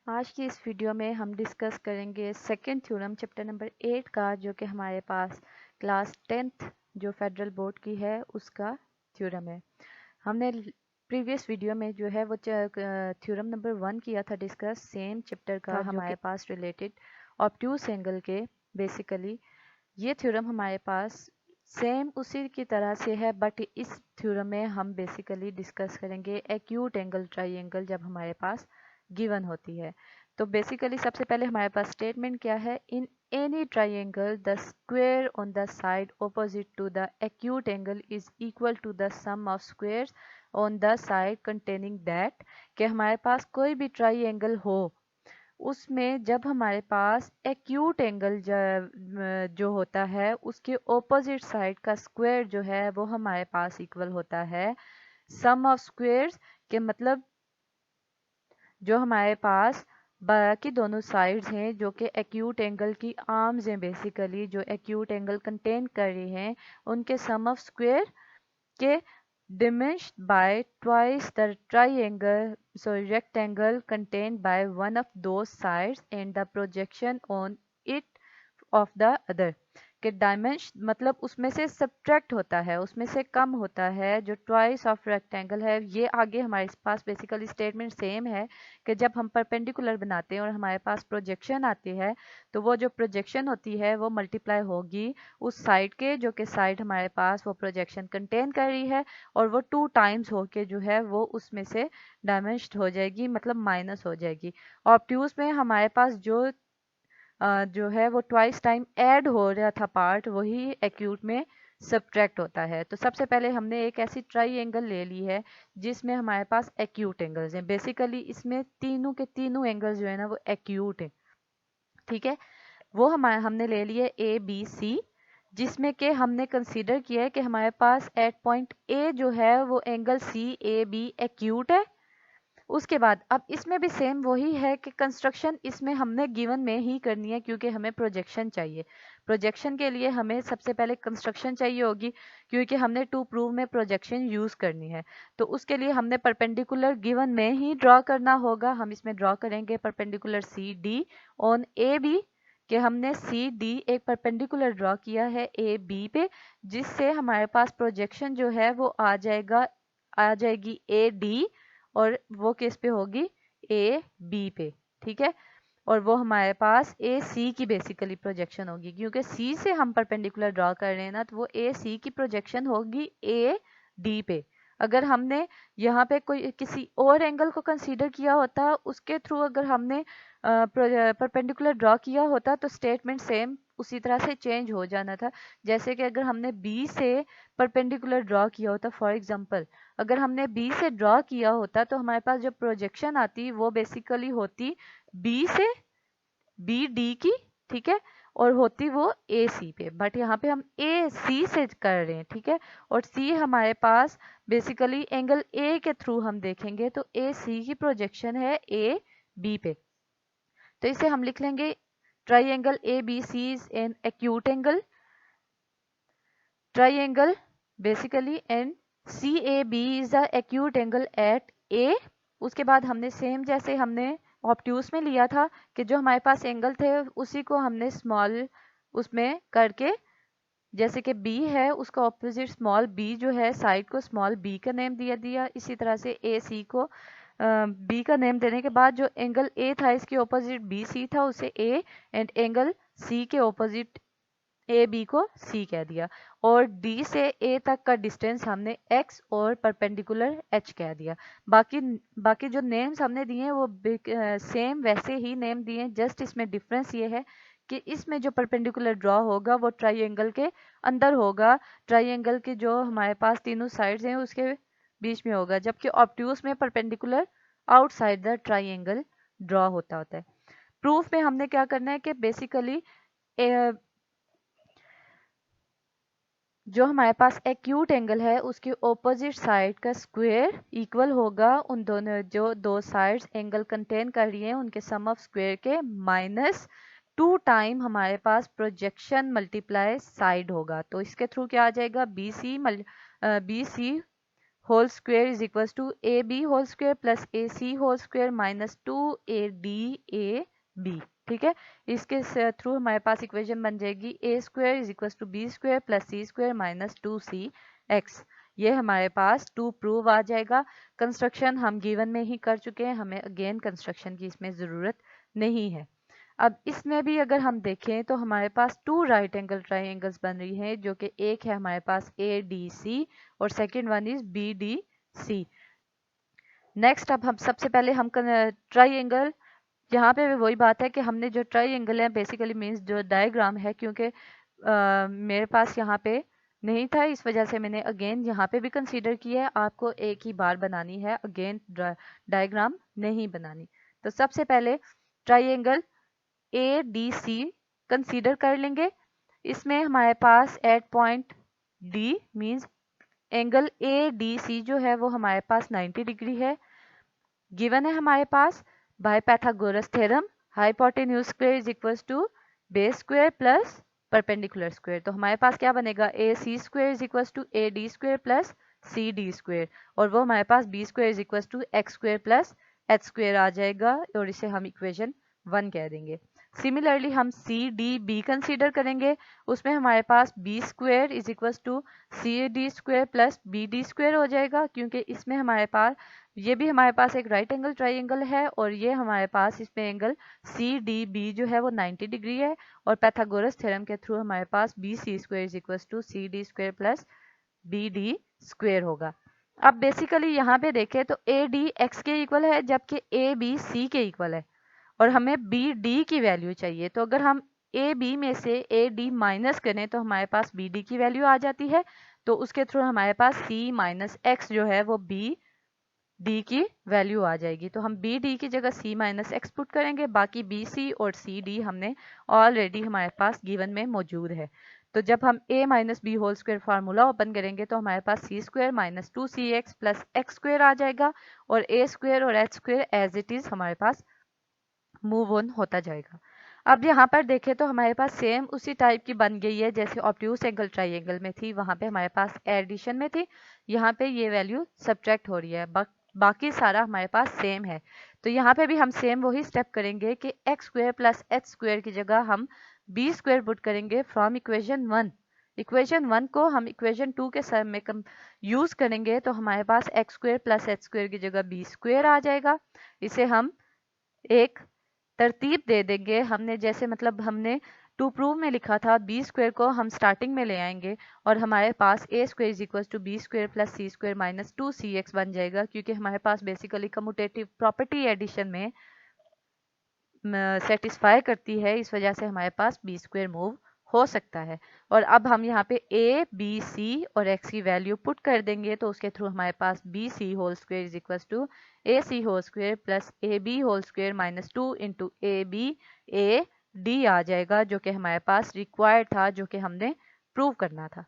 आज की इस वीडियो में हम डिस्कस करेंगे सेकंड थ्योरम चैप्टर नंबर 8 का, जो कि हमारे पास क्लास 10th जो फेडरल बोर्ड की है उसका थ्योरम है। हमने प्रीवियस वीडियो में जो है वो थ्योरम नंबर 1 किया था डिस्कस, सेम चैप्टर का जो हमारे पास रिलेटेड ऑब्ट्यूस एंगल के। बेसिकली ये थ्योरम हमारे पास सेम उसी की तरह से है, बट इस थ्योरम में हम बेसिकली डिस्कस करेंगे एक्यूट एंगल ट्राइंगल जब हमारे पास गिवन होती है। तो बेसिकली सबसे पहले हमारे पास स्टेटमेंट क्या है, in any triangle the square on the side opposite to the acute angle is equal to the sum of squares on the side containing that, कि हमारे पास कोई भी ट्राइंगल हो उसमें जब हमारे पास एक्यूट एंगल जो होता है उसके ऑपोजिट साइड का स्क्वायर जो है वो हमारे पास इक्वल होता है सम ऑफ स्क्वायर्स के। मतलब जो हमारे पास बाकी दोनों साइड्स हैं जो कि एक्यूट एंगल की आर्म्स हैं, बेसिकली जो एक्यूट एंगल कंटेन कर रही हैं, उनके सम ऑफ स्क्वायर के diminished by twice the rectangle contained by one of those sides and the projection on it of the other। कि डायमेंश मतलब उसमें से सब्ट्रैक्ट होता है, उसमें से कम होता है जो ट्वाइस ऑफ रेक्टेंगल है। ये आगे हमारे पास बेसिकली स्टेटमेंट सेम है कि जब हम परपेंडिकुलर बनाते हैं और हमारे पास प्रोजेक्शन आती है तो वो जो प्रोजेक्शन होती है वो मल्टीप्लाई होगी उस साइड के, जो कि साइड हमारे पास वो प्रोजेक्शन कंटेन कर रही है, और वो 2 टाइम्स होके जो है वो उसमें से डायमेंश्ड हो जाएगी, मतलब माइनस हो जाएगी। ऑब्ट्यूज में हमारे पास जो है वो ट्वाइस टाइम ऐड हो रहा था पार्ट, वही एक्यूट में सब्ट्रैक्ट होता है। तो सबसे पहले हमने एक ऐसी ट्राइंगल ले ली है जिसमें हमारे पास एक्यूट एंगल्स हैं। बेसिकली इसमें तीनों के तीनों एंगल्स जो है ना वो एक्यूट है, ठीक है। वो हमने ले लिए ए बी सी, जिसमें कि हमने कंसीडर किया है कि हमारे पास एट पॉइंट ए जो है वो angle C A B acute है। उसके बाद अब इसमें भी सेम वही है कि कंस्ट्रक्शन इसमें हमने गिवन में ही करनी है, क्योंकि हमें प्रोजेक्शन चाहिए। प्रोजेक्शन के लिए हमें सबसे पहले कंस्ट्रक्शन चाहिए होगी, क्योंकि हमने टू प्रूव में प्रोजेक्शन यूज करनी है। तो उसके लिए हमने परपेंडिकुलर गिवन में ही ड्रॉ करना होगा। हम इसमें ड्रॉ करेंगे perpendicular C D on A B, कि हमने सी डी एक परपेंडिकुलर ड्रॉ किया है ए बी पे, जिससे हमारे पास प्रोजेक्शन जो है वो आ जाएगी ए डी, और वो किस पे होगी, ए बी पे, ठीक है। और वो हमारे पास ए सी की बेसिकली प्रोजेक्शन होगी, क्योंकि सी से हम परपेंडिकुलर ड्रॉ कर रहे हैं ना, तो वो ए सी की प्रोजेक्शन होगी ए डी पे। अगर हमने यहाँ पे कोई किसी और एंगल को कंसीडर किया होता, उसके थ्रू अगर हमने परपेंडिकुलर ड्रॉ किया होता, तो स्टेटमेंट सेम उसी तरह से चेंज हो जाना था। जैसे कि अगर हमने बी से परपेंडिकुलर ड्रॉ किया होता, फॉर एग्जांपल अगर हमने बी से ड्रॉ किया होता तो हमारे पास जो प्रोजेक्शन आती वो बेसिकली होती बी से बी डी की, ठीक है, और होती वो ए सी पे। बट यहाँ पे हम ए सी से कर रहे हैं, ठीक है, और सी हमारे पास बेसिकली एंगल ए के थ्रू हम देखेंगे तो ए सी की प्रोजेक्शन है ए बी पे। तो इसे हम लिख लेंगे triangle A B C is an acute angle triangle basically, and C A B is the acute angle at A. उसके बाद हमने सेम जैसे हमने ऑब्ट्यूस में लिया था कि जो हमारे पास एंगल थे उसी को हमने स्मॉल उसमें करके, जैसे कि बी है उसका ऑपोजिट स्मॉल बी जो है साइड को स्मॉल बी का नेम दिया। इसी तरह से ए सी को बी का नेम देने के बाद जो एंगल ए था इसके ऑपोजिट बी सी था उसे ए, एंड एंगल सी के ऑपोजिट ए बी को सी कह दिया, और डी से ए तक का डिस्टेंस हमने एक्स और परपेंडिकुलर एच कह दिया। बाकी बाकी जो नेम्स हमने दिए हैं वो सेम वैसे ही नेम दिए हैं, जस्ट इसमें डिफरेंस ये है कि इसमें जो परपेंडिकुलर ड्रॉ होगा वो ट्राइंगल के अंदर होगा, ट्राइंगल के जो हमारे पास तीनों साइड्स हैं उसके बीच में होगा, जबकि ऑब्ट्यूस में perpendicular outside the triangle draw होता है। प्रूफ में हमने क्या करना है कि बेसिकली जो हमारे पास एक्यूट एंगल है उसके ऑपोजिट साइड का स्क्वायर इक्वल होगा उन दोनों जो दो साइड्स एंगल कंटेन कर रही हैं उनके सम ऑफ स्क्वायर के माइनस 2 टाइम हमारे पास प्रोजेक्शन मल्टीप्लाई साइड होगा। तो इसके थ्रू क्या आ जाएगा, B C whole square is equal to A B whole square plus A C whole square minus 2AD AB। ठीक है, इसके थ्रू हमारे पास इक्वेशन बन जाएगी A square is equal to B square plus C square minus 2CX। ये हमारे पास to prove आ जाएगा। Construction हम गिवन में ही कर चुके हैं, हमें अगेन कंस्ट्रक्शन की इसमें ज़रूरत नहीं है। अब इसमें भी अगर हम देखें तो हमारे पास टू राइट एंगल ट्राइंगल्स बन रही हैं, जो कि एक है हमारे पास ADC और second one is BDC। Next अब हम सबसे पहले हम ट्राइंगल, यहाँ पे भी वही बात है कि हमने जो ट्राइंगल है बेसिकली मीन्स जो डायग्राम है, क्योंकि मेरे पास यहाँ पे नहीं था, इस वजह से मैंने अगेन यहाँ पे भी कंसीडर किया है। आपको एक ही बार बनानी है, अगेन डायग्राम नहीं बनानी। तो सबसे पहले ट्राइंगल ADC कंसीडर कर लेंगे। इसमें हमारे पास at point D means angle ADC जो है वो हमारे पास 90 डिग्री है। गिवन है हमारे पास by Pythagoras theorem hypotenuse square is equal to base square plus perpendicular square. तो हमारे पास क्या बनेगा, AC square is equal to AD square plus CD square, और वो हमारे पास B square is equal to X square plus H square आ जाएगा, और इसे हम इक्वेशन 1 कह देंगे। सिमिलरली हम CDB कंसीडर करेंगे, उसमें हमारे पास B square is equal to CD square plus BD square हो जाएगा, क्योंकि इसमें हमारे पास ये भी हमारे पास एक राइट एंगल ट्राइंगल है, और ये हमारे पास इसमें एंगल CDB जो है वो 90 डिग्री है, और पाइथागोरस थ्योरम के थ्रू हमारे पास BC square is equal to CD square plus BD square होगा। अब बेसिकली यहाँ पे देखें तो AD X के इक्वल है, जबकि AB C के इक्वल है, और हमें BD की वैल्यू चाहिए। तो अगर हम AB में से AD माइनस करें तो हमारे पास BD की वैल्यू आ जाती है, तो उसके थ्रू हमारे पास C माइनस X जो है वो BD की वैल्यू आ जाएगी। तो हम BD की जगह C माइनस X पुट करेंगे, बाकी BC और CD हमने ऑलरेडी हमारे पास गिवन में मौजूद है। तो जब हम A minus B whole square formula open करेंगे तो हमारे पास C square minus 2CX plus X square आ जाएगा, और A स्क्वायर और H square as it is हमारे पास मूव ऑन होता जाएगा। अब यहाँ पर देखें तो हमारे पास सेम उसी टाइप की बन गई है जैसे ऑब्ट्यूज एंगल ट्राइंगल में थी, वहां पे हमारे पास एडिशन में थी, यहाँ पे ये वैल्यू सब्ट्रैक्ट हो रही है, बाकी सारा हमारे पास सेम है। तो यहाँ पे भी हम सेम वही स्टेप करेंगे कि x square plus H square की जगह हम बी स्क्वायर पुट करेंगे फ्रॉम इक्वेशन 1। इक्वेशन 1 को हम इक्वेशन 2 के सम में यूज करेंगे, तो हमारे पास X square plus H square की जगह बी स्क्वायर आ जाएगा। इसे हम एक तरतीब दे देंगे, हमने जैसे मतलब हमने टू प्रूव में लिखा था, बी स्क्वायर को हम स्टार्टिंग में ले आएंगे, और हमारे पास A square is equal to B square plus C square minus 2CX बन जाएगा, क्योंकि हमारे पास बेसिकली कम्यूटेटिव प्रॉपर्टी एडिशन में सेटिस्फाई करती है, इस वजह से हमारे पास बी स्क्वायर मूव हो सकता है। और अब हम यहाँ पे ए बी सी और एक्स की वैल्यू पुट कर देंगे, तो उसके थ्रू हमारे पास B C whole square is equal to A C whole square plus A B whole square minus 2 into A B A D आ जाएगा, जो कि हमारे पास रिक्वायर्ड था, जो कि हमने प्रूव करना था।